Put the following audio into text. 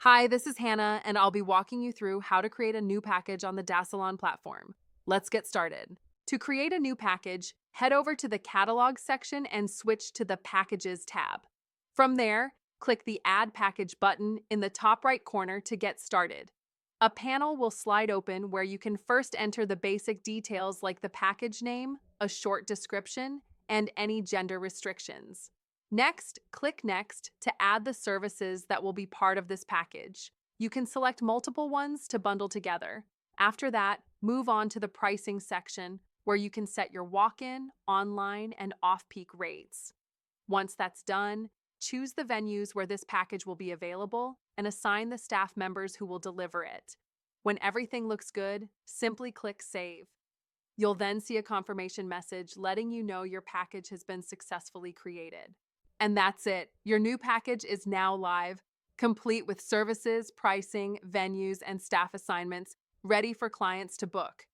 Hi, this is Hannah, and I'll be walking you through how to create a new package on the Salon platform. Let's get started. To create a new package, head over to the Catalog section and switch to the Packages tab. From there, click the Add Package button in the top right corner to get started. A panel will slide open where you can first enter the basic details like the package name, a short description, and any gender restrictions. Next, click Next to add the services that will be part of this package. You can select multiple ones to bundle together. After that, move on to the pricing section where you can set your walk-in, online, and off-peak rates. Once that's done, choose the venues where this package will be available and assign the staff members who will deliver it. When everything looks good, simply click Save. You'll then see a confirmation message letting you know your package has been successfully created. And that's it. Your new package is now live, complete with services, pricing, venues, and staff assignments, ready for clients to book.